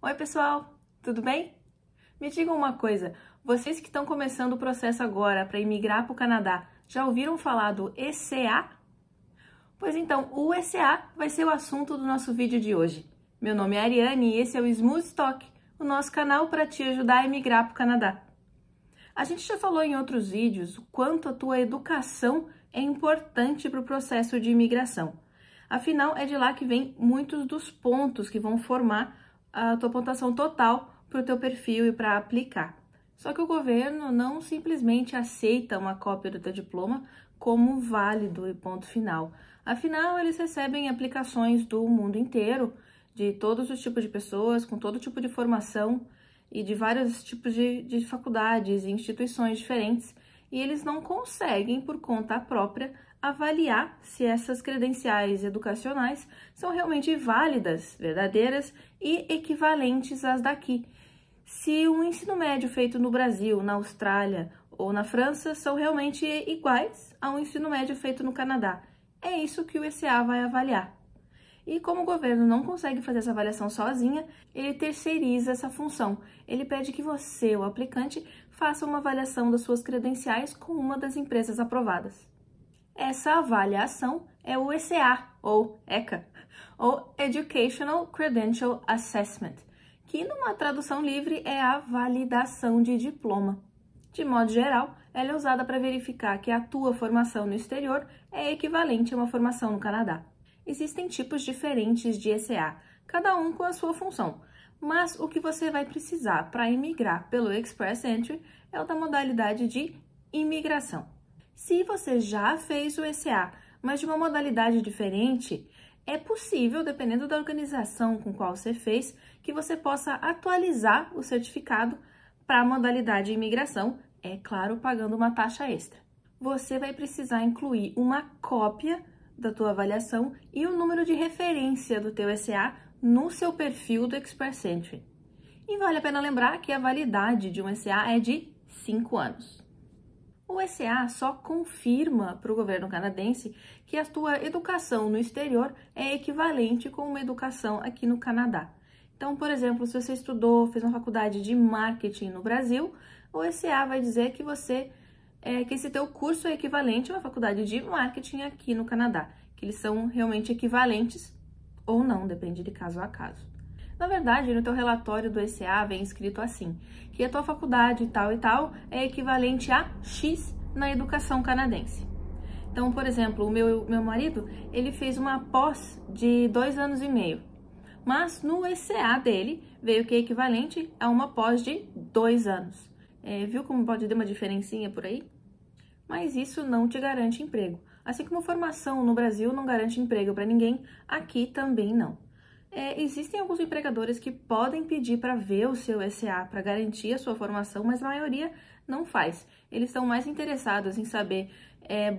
Oi, pessoal, tudo bem? Me digam uma coisa, vocês que estão começando o processo agora para imigrar para o Canadá, já ouviram falar do ECA? Pois então, o ECA vai ser o assunto do nosso vídeo de hoje. Meu nome é Ariane e esse é o Smooth Talk, o nosso canal para te ajudar a imigrar para o Canadá. A gente já falou em outros vídeos o quanto a tua educação é importante para o processo de imigração. Afinal, é de lá que vem muitos dos pontos que vão formar a tua pontuação total para o teu perfil e para aplicar. Só que o governo não simplesmente aceita uma cópia do teu diploma como válido e ponto final. Afinal, eles recebem aplicações do mundo inteiro, de todos os tipos de pessoas, com todo tipo de formação e de vários tipos de faculdades e instituições diferentes, e eles não conseguem, por conta própria, avaliar se essas credenciais educacionais são realmente válidas, verdadeiras e equivalentes às daqui. Se o ensino médio feito no Brasil, na Austrália ou na França são realmente iguais ao ensino médio feito no Canadá. É isso que o ECA vai avaliar. E como o governo não consegue fazer essa avaliação sozinha, ele terceiriza essa função. Ele pede que você, o aplicante, faça uma avaliação das suas credenciais com uma das empresas aprovadas. Essa avaliação é o ECA, ou ECA, ou Educational Credential Assessment, que numa tradução livre é a validação de diploma. De modo geral, ela é usada para verificar que a tua formação no exterior é equivalente a uma formação no Canadá. Existem tipos diferentes de ECA, cada um com a sua função, mas o que você vai precisar para imigrar pelo Express Entry é o da modalidade de imigração. Se você já fez o ECA, mas de uma modalidade diferente, é possível, dependendo da organização com qual você fez, que você possa atualizar o certificado para a modalidade de imigração, é claro, pagando uma taxa extra. Você vai precisar incluir uma cópia da tua avaliação e o número de referência do teu ECA no seu perfil do Express Entry. E vale a pena lembrar que a validade de um ECA é de 5 anos. O ECA só confirma para o governo canadense que a tua educação no exterior é equivalente com uma educação aqui no Canadá. Então, por exemplo, se você estudou, fez uma faculdade de marketing no Brasil, o ECA vai dizer que que esse teu curso é equivalente a uma faculdade de marketing aqui no Canadá, que eles são realmente equivalentes ou não, depende de caso a caso. Na verdade, no teu relatório do ECA vem escrito assim, que a tua faculdade tal e tal é equivalente a X na educação canadense. Então, por exemplo, o meu marido, ele fez uma pós de 2 anos e meio, mas no ECA dele veio que é equivalente a uma pós de 2 anos. Viu como pode ter uma diferencinha por aí? Mas isso não te garante emprego. Assim como formação no Brasil não garante emprego para ninguém, aqui também não. Existem alguns empregadores que podem pedir para ver o seu ECA para garantir a sua formação, mas a maioria não faz. Eles estão mais interessados em saber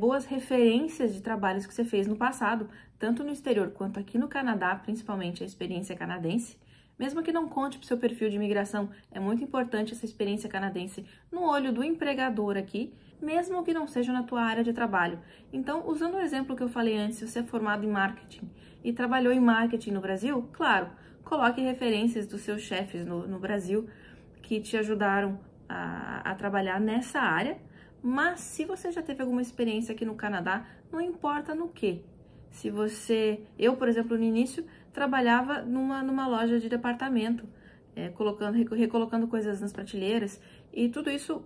boas referências de trabalhos que você fez no passado, tanto no exterior quanto aqui no Canadá, principalmente a experiência canadense. Mesmo que não conte para o seu perfil de imigração, é muito importante essa experiência canadense no olho do empregador aqui, mesmo que não seja na tua área de trabalho. Então, usando o exemplo que eu falei antes, se você é formado em marketing e trabalhou em marketing no Brasil, claro, coloque referências dos seus chefes no Brasil que te ajudaram a trabalhar nessa área, mas se você já teve alguma experiência aqui no Canadá, não importa no quê. Eu, por exemplo, no início, trabalhava numa loja de departamento, recolocando coisas nas prateleiras, e tudo isso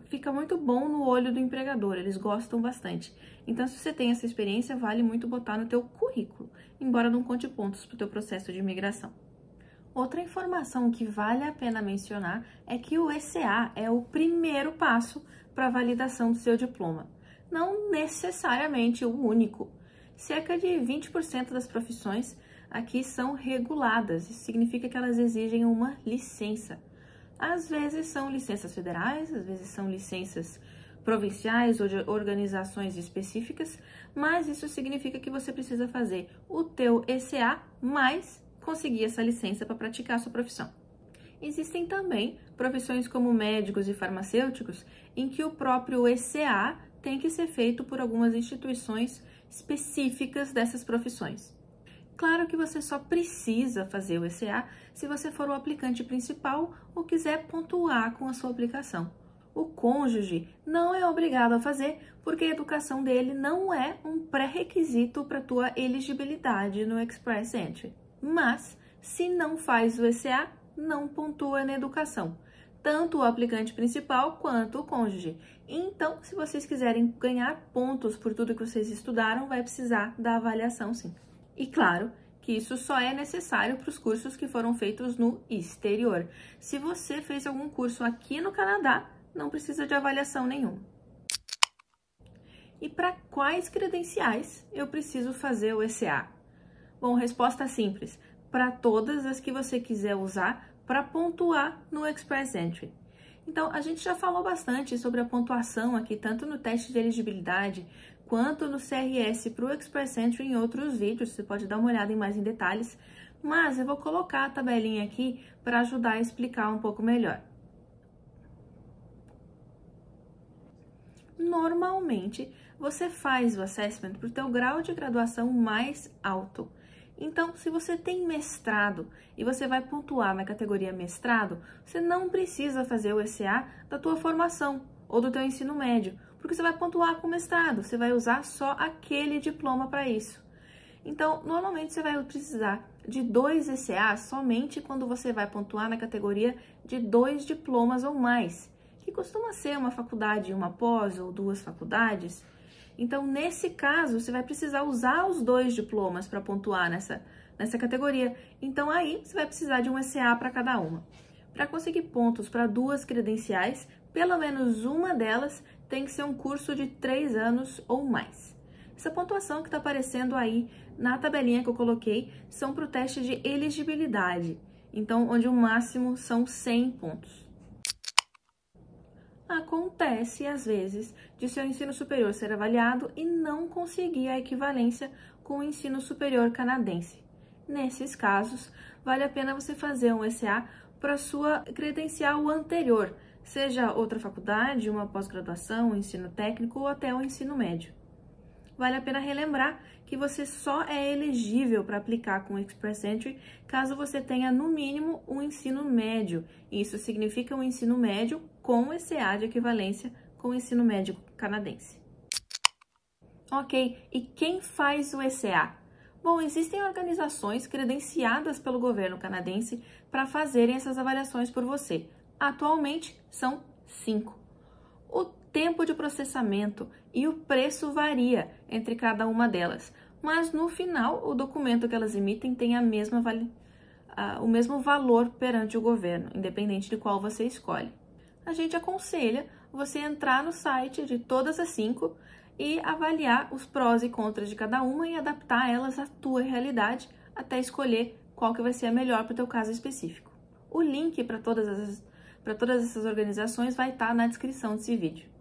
fica muito bom no olho do empregador, eles gostam bastante. Então, se você tem essa experiência, vale muito botar no teu currículo, embora não conte pontos para o teu processo de imigração. Outra informação que vale a pena mencionar é que o ECA é o primeiro passo para a validação do seu diploma, não necessariamente o único. Cerca de 20% das profissões aqui são reguladas, isso significa que elas exigem uma licença. Às vezes são licenças federais, às vezes são licenças provinciais ou de organizações específicas, mas isso significa que você precisa fazer o teu ECA mais conseguir essa licença para praticar a sua profissão. Existem também profissões como médicos e farmacêuticos em que o próprio ECA tem que ser feito por algumas instituições específicas dessas profissões. Claro que você só precisa fazer o ECA se você for o aplicante principal ou quiser pontuar com a sua aplicação. O cônjuge não é obrigado a fazer, porque a educação dele não é um pré-requisito para a tua elegibilidade no Express Entry. Mas, se não faz o ECA, não pontua na educação, tanto o aplicante principal quanto o cônjuge. Então, se vocês quiserem ganhar pontos por tudo que vocês estudaram, vai precisar da avaliação, sim. E claro que isso só é necessário para os cursos que foram feitos no exterior. Se você fez algum curso aqui no Canadá, não precisa de avaliação nenhuma. E para quais credenciais eu preciso fazer o ECA? Bom, resposta simples, para todas as que você quiser usar para pontuar no Express Entry. Então, a gente já falou bastante sobre a pontuação aqui, tanto no teste de elegibilidade, quanto no CRS para o Express Entry em outros vídeos, você pode dar uma olhada em mais em detalhes, mas eu vou colocar a tabelinha aqui para ajudar a explicar um pouco melhor. Normalmente, você faz o assessment para o teu grau de graduação mais alto. Então, se você tem mestrado e você vai pontuar na categoria mestrado, você não precisa fazer o ECA da tua formação ou do teu ensino médio, porque você vai pontuar com mestrado, você vai usar só aquele diploma para isso. Então, normalmente você vai precisar de 2 ECAs somente quando você vai pontuar na categoria de 2 diplomas ou mais, que costuma ser uma faculdade, uma pós ou 2 faculdades. Então, nesse caso, você vai precisar usar os 2 diplomas para pontuar nessa categoria. Então, aí, você vai precisar de um ECA para cada uma. Para conseguir pontos para 2 credenciais, pelo menos uma delas tem que ser um curso de 3 anos ou mais. Essa pontuação que está aparecendo aí na tabelinha que eu coloquei são para o teste de elegibilidade, então, onde o máximo são 100 pontos. Acontece, às vezes, de seu ensino superior ser avaliado e não conseguir a equivalência com o ensino superior canadense. Nesses casos, vale a pena você fazer um ECA para sua credencial anterior, seja outra faculdade, uma pós-graduação, um ensino técnico ou até o ensino médio. Vale a pena relembrar que você só é elegível para aplicar com o Express Entry caso você tenha, no mínimo, um ensino médio. Isso significa um ensino médio com ECA de equivalência com o ensino médio canadense. Ok, e quem faz o ECA? Bom, existem organizações credenciadas pelo governo canadense para fazerem essas avaliações por você. Atualmente, são 5. O tempo de processamento e o preço varia entre cada uma delas, mas no final o documento que elas emitem tem o mesmo valor perante o governo, independente de qual você escolhe. A gente aconselha você entrar no site de todas as 5 e avaliar os prós e contras de cada uma e adaptar elas à tua realidade até escolher qual que vai ser a melhor para o teu caso específico. O link para todas essas organizações vai estar na descrição desse vídeo.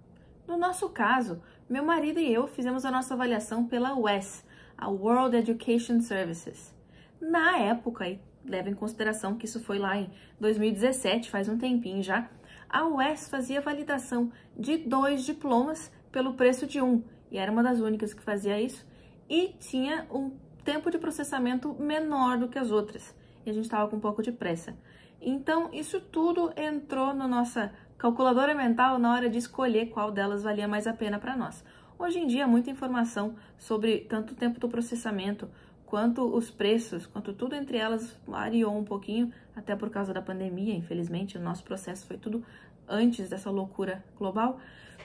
No nosso caso, meu marido e eu fizemos a nossa avaliação pela WES, a World Education Services. Na época, e leva em consideração que isso foi lá em 2017, faz um tempinho já, a WES fazia validação de 2 diplomas pelo preço de 1, e era uma das únicas que fazia isso, e tinha um tempo de processamento menor do que as outras, e a gente estava com um pouco de pressa. Então, isso tudo entrou na nossa calculadora mental na hora de escolher qual delas valia mais a pena para nós. Hoje em dia, muita informação sobre tanto o tempo do processamento, quanto os preços, quanto tudo entre elas variou um pouquinho, até por causa da pandemia, infelizmente, o nosso processo foi tudo antes dessa loucura global.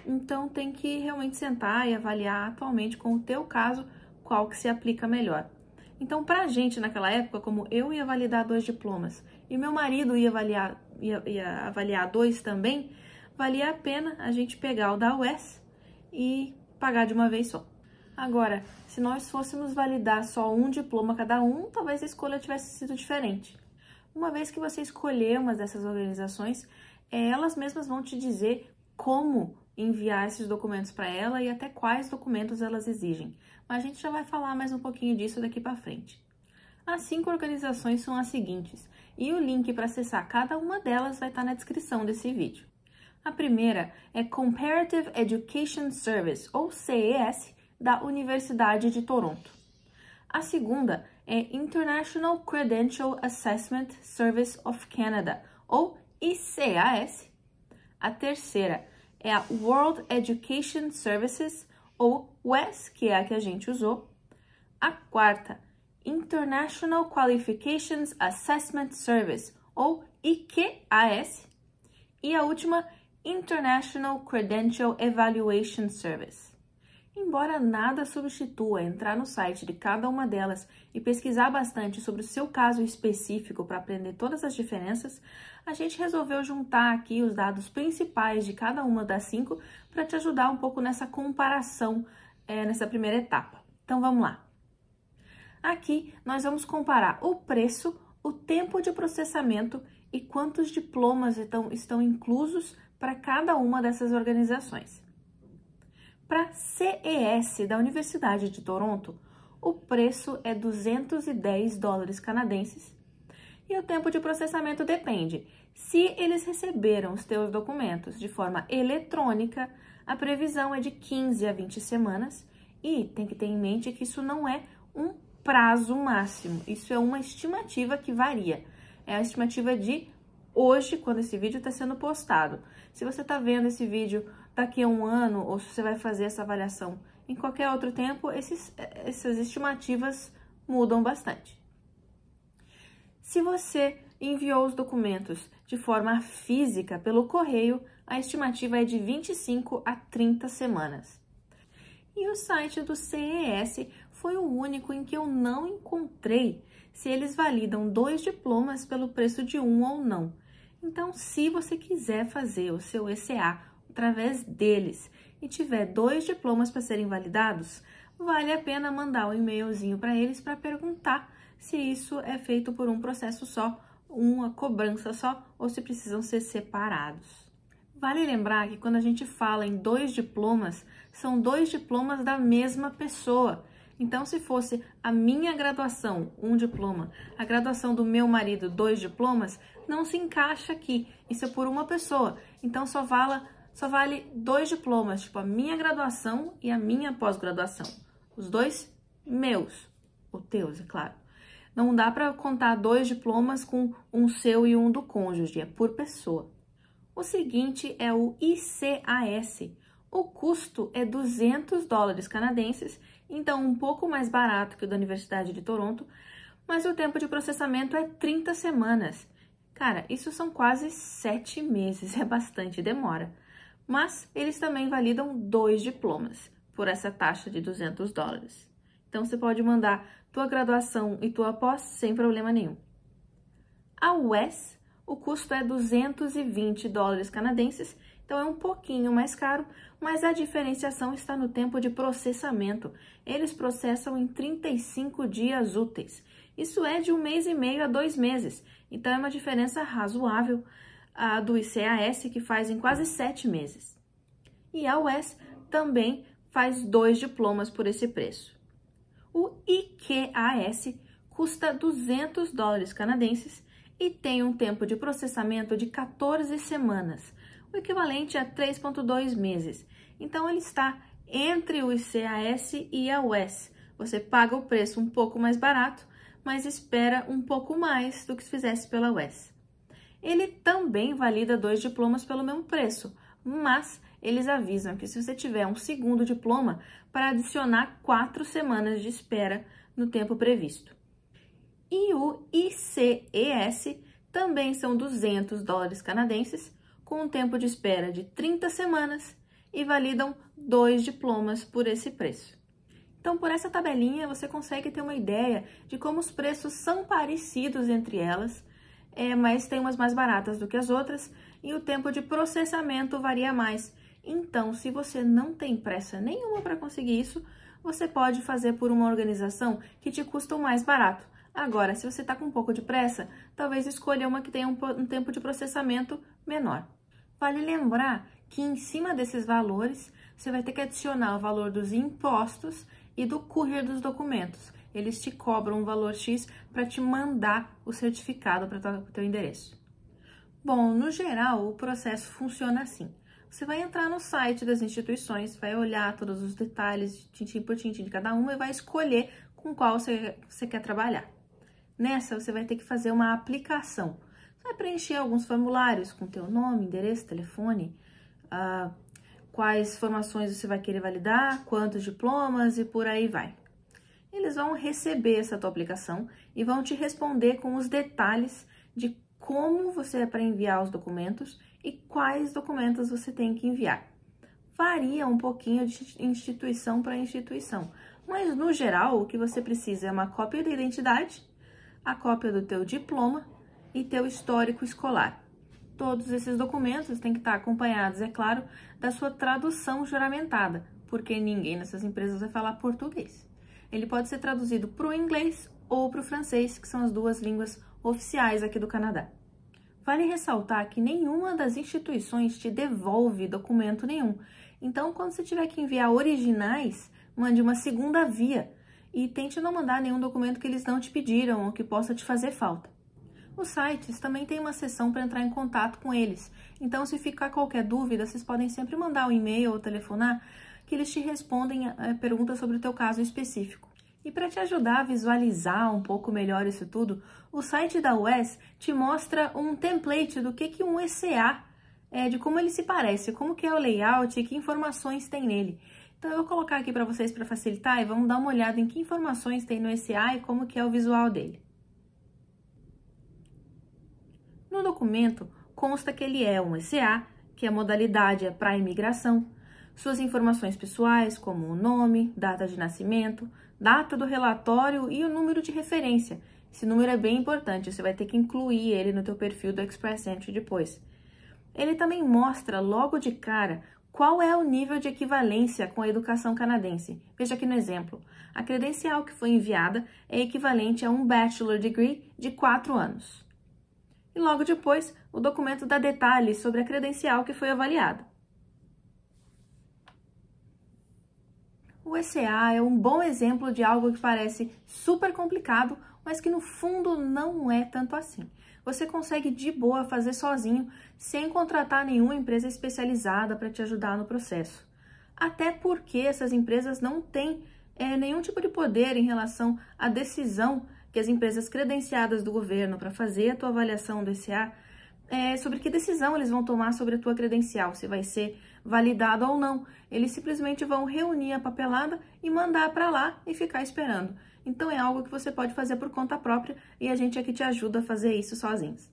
Então, tem que realmente sentar e avaliar atualmente com o teu caso qual que se aplica melhor. Então, para a gente, naquela época, como eu ia validar 2 diplomas e meu marido ia avaliar 2 também, valia a pena a gente pegar o da UES e pagar de uma vez só. Agora, se nós fôssemos validar só um diploma cada um, talvez a escolha tivesse sido diferente. Uma vez que você escolher uma dessas organizações, elas mesmas vão te dizer como enviar esses documentos para ela e até quais documentos elas exigem. Mas a gente já vai falar mais um pouquinho disso daqui para frente. As 5 organizações são as seguintes, e o link para acessar cada uma delas vai estar na descrição desse vídeo. A primeira é Comparative Education Service, ou CES, da Universidade de Toronto. A segunda é International Credential Assessment Service of Canada, ou ICAS. A terceira é a World Education Services, ou WES, que é a que a gente usou. A quarta, International Qualifications Assessment Service, ou IQAS. E a última, International Credential Evaluation Service. Embora nada substitua entrar no site de cada uma delas e pesquisar bastante sobre o seu caso específico para aprender todas as diferenças, a gente resolveu juntar aqui os dados principais de cada uma das 5 para te ajudar um pouco nessa comparação nessa primeira etapa. Então vamos lá. Aqui nós vamos comparar o preço, o tempo de processamento e quantos diplomas estão inclusos para cada uma dessas organizações. Para CES da Universidade de Toronto, o preço é 210 dólares canadenses e o tempo de processamento depende. Se eles receberam os teus documentos de forma eletrônica, a previsão é de 15 a 20 semanas e tem que ter em mente que isso não é um prazo máximo, isso é uma estimativa que varia. É a estimativa de hoje, quando esse vídeo está sendo postado. Se você está vendo esse vídeo daqui a um ano, ou se você vai fazer essa avaliação em qualquer outro tempo, essas estimativas mudam bastante. Se você enviou os documentos de forma física pelo correio, a estimativa é de 25 a 30 semanas. E o site do CES foi o único em que eu não encontrei se eles validam 2 diplomas pelo preço de um ou não. Então, se você quiser fazer o seu ECA através deles e tiver 2 diplomas para serem validados, vale a pena mandar um e-mailzinho para eles para perguntar se isso é feito por um processo só, uma cobrança só, ou se precisam ser separados. Vale lembrar que quando a gente fala em 2 diplomas, são 2 diplomas da mesma pessoa. Então, se fosse a minha graduação, 1 diploma, a graduação do meu marido, 2 diplomas, não se encaixa aqui. Isso é por uma pessoa. Então, só vale 2 diplomas, tipo a minha graduação e a minha pós-graduação. Os 2 meus, ou teus, é claro. Não dá para contar 2 diplomas com um seu e um do cônjuge, é por pessoa. O seguinte é o ICAS. O custo é 200 dólares canadenses, então um pouco mais barato que o da Universidade de Toronto, mas o tempo de processamento é 30 semanas. Cara, isso são quase 7 meses, é bastante demora. Mas eles também validam 2 diplomas por essa taxa de 200 dólares. Então você pode mandar tua graduação e tua pós sem problema nenhum. A WES, o custo é 220 dólares canadenses, então é um pouquinho mais caro, mas a diferenciação está no tempo de processamento. Eles processam em 35 dias úteis. Isso é de 1 mês e meio a 2 meses, então é uma diferença razoável do ICAS, que faz em quase 7 meses. E a WES também faz 2 diplomas por esse preço. O IQAS custa 200 dólares canadenses e tem um tempo de processamento de 14 semanas, o equivalente a 3,2 meses. Então, ele está entre o ICAS e a WES. Você paga o preço um pouco mais barato, mas espera um pouco mais do que se fizesse pela WES. Ele também valida 2 diplomas pelo mesmo preço, mas eles avisam que se você tiver um segundo diploma, para adicionar 4 semanas de espera no tempo previsto. E o ICES também são 200 dólares canadenses, com um tempo de espera de 30 semanas e validam 2 diplomas por esse preço. Então, por essa tabelinha, você consegue ter uma ideia de como os preços são parecidos entre elas, mas tem umas mais baratas do que as outras e o tempo de processamento varia mais. Então, se você não tem pressa nenhuma para conseguir isso, você pode fazer por uma organização que te custa o mais barato. Agora, se você está com um pouco de pressa, talvez escolha uma que tenha um tempo de processamento menor. Vale lembrar que em cima desses valores, você vai ter que adicionar o valor dos impostos e do courier dos documentos. Eles te cobram um valor X para te mandar o certificado para o teu endereço. Bom, no geral, o processo funciona assim. Você vai entrar no site das instituições, vai olhar todos os detalhes, tintim por tintim de cada uma e vai escolher com com qual você quer trabalhar. Nessa, você vai ter que fazer uma aplicação. Você vai preencher alguns formulários com teu nome, endereço, telefone, quais informações você vai querer validar, quantos diplomas e por aí vai. Eles vão receber essa tua aplicação e vão te responder com os detalhes de como você é para enviar os documentos e quais documentos você tem que enviar. Varia um pouquinho de instituição para instituição, mas no geral o que você precisa é uma cópia da identidade, a cópia do teu diploma e teu histórico escolar. Todos esses documentos têm que estar acompanhados, é claro, da sua tradução juramentada, porque ninguém nessas empresas vai falar português. Ele pode ser traduzido para o inglês ou para o francês, que são as duas línguas oficiais aqui do Canadá. Vale ressaltar que nenhuma das instituições te devolve documento nenhum. Então, quando você tiver que enviar originais, mande uma segunda via e tente não mandar nenhum documento que eles não te pediram ou que possa te fazer falta. Os sites também têm uma seção para entrar em contato com eles. Então, se ficar qualquer dúvida, vocês podem sempre mandar um e-mail ou telefonar que eles te respondem perguntas sobre o teu caso específico. E para te ajudar a visualizar um pouco melhor isso tudo, o site da UES te mostra um template do que um ECA é, de como ele se parece, como que é o layout e que informações tem nele. Então eu vou colocar aqui para vocês para facilitar e vamos dar uma olhada em que informações tem no ECA e como que é o visual dele. No documento consta que ele é um ECA, que a modalidade é para imigração, suas informações pessoais, como o nome, data de nascimento, data do relatório e o número de referência. Esse número é bem importante, você vai ter que incluir ele no teu perfil do Express Entry depois. Ele também mostra logo de cara qual é o nível de equivalência com a educação canadense. Veja aqui no exemplo, a credencial que foi enviada é equivalente a um Bachelor Degree de 4 anos. E logo depois, o documento dá detalhes sobre a credencial que foi avaliada. O ECA é um bom exemplo de algo que parece super complicado, mas que no fundo não é tanto assim. Você consegue de boa fazer sozinho, sem contratar nenhuma empresa especializada para te ajudar no processo. Até porque essas empresas não têm nenhum tipo de poder em relação à decisão que as empresas credenciadas do governo para fazer a tua avaliação do ECA, sobre que decisão eles vão tomar sobre a tua credencial, se vai ser validado ou não. Eles simplesmente vão reunir a papelada e mandar para lá e ficar esperando. Então é algo que você pode fazer por conta própria e a gente aqui te ajuda a fazer isso sozinhos.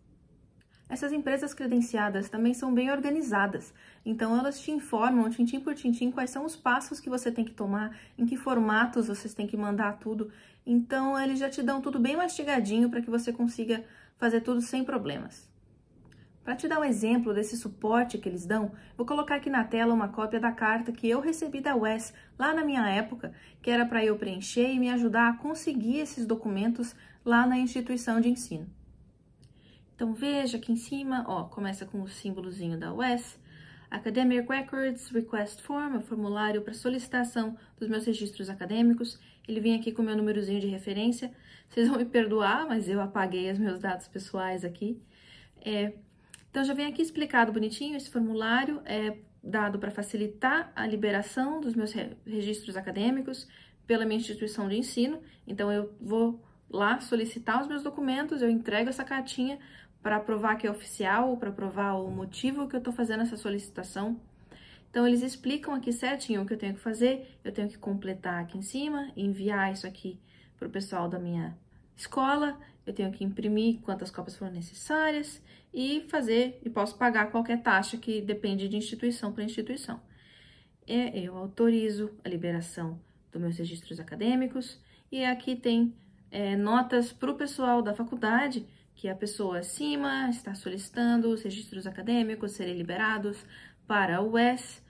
Essas empresas credenciadas também são bem organizadas, então elas te informam, tintim por tintim, quais são os passos que você tem que tomar, em que formatos vocês têm que mandar tudo. Então eles já te dão tudo bem mastigadinho para que você consiga fazer tudo sem problemas. Para te dar um exemplo desse suporte que eles dão, vou colocar aqui na tela uma cópia da carta que eu recebi da UES lá na minha época, que era para eu preencher e me ajudar a conseguir esses documentos lá na instituição de ensino. Então veja aqui em cima, ó, começa com o símbolozinho da UES, Academic Records Request Form, é o formulário para solicitação dos meus registros acadêmicos. Ele vem aqui com o meu númerozinho de referência. Vocês vão me perdoar, mas eu apaguei os meus dados pessoais aqui. Então, já vem aqui explicado bonitinho, esse formulário é dado para facilitar a liberação dos meus registros acadêmicos pela minha instituição de ensino. Então, eu vou lá solicitar os meus documentos, eu entrego essa cartinha para provar que é oficial, ou para provar o motivo que eu estou fazendo essa solicitação. Então, eles explicam aqui certinho o que eu tenho que fazer, eu tenho que completar aqui em cima, enviar isso aqui para o pessoal da minha escola, eu tenho que imprimir quantas cópias foram necessárias e posso pagar qualquer taxa que depende de instituição para instituição. Eu autorizo a liberação dos meus registros acadêmicos e aqui tem notas para o pessoal da faculdade, que a pessoa acima está solicitando os registros acadêmicos serem liberados para o UES.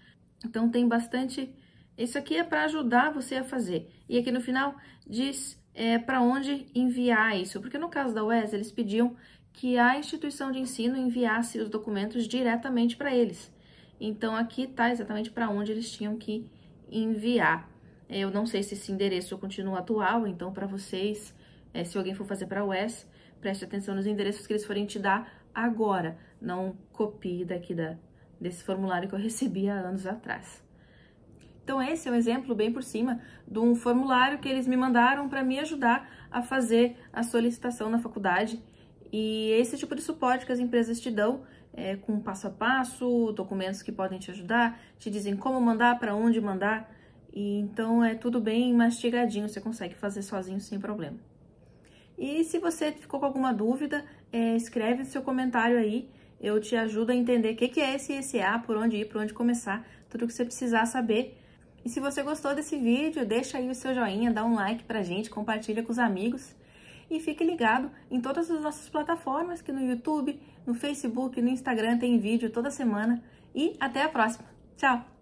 Então tem bastante, isso aqui é para ajudar você a fazer. E aqui no final diz para onde enviar isso, porque no caso da UES eles pediam que a instituição de ensino enviasse os documentos diretamente para eles. Então aqui está exatamente para onde eles tinham que enviar. Eu não sei se esse endereço continua atual, então para vocês, se alguém for fazer para a UES, preste atenção nos endereços que eles forem te dar agora, não copie daqui desse formulário que eu recebi há anos atrás. Então esse é um exemplo bem por cima de um formulário que eles me mandaram para me ajudar a fazer a solicitação na faculdade. E esse tipo de suporte que as empresas te dão, com passo a passo, documentos que podem te ajudar, te dizem como mandar, para onde mandar. E então é tudo bem mastigadinho, você consegue fazer sozinho sem problema. E se você ficou com alguma dúvida, escreve o seu comentário aí. Eu te ajudo a entender o que é esse ECA, por onde ir, por onde começar, tudo que você precisar saber. E se você gostou desse vídeo, deixa aí o seu joinha, dá um like pra gente, compartilha com os amigos. E fique ligado em todas as nossas plataformas, que no YouTube, no Facebook, no Instagram tem vídeo toda semana. E até a próxima. Tchau!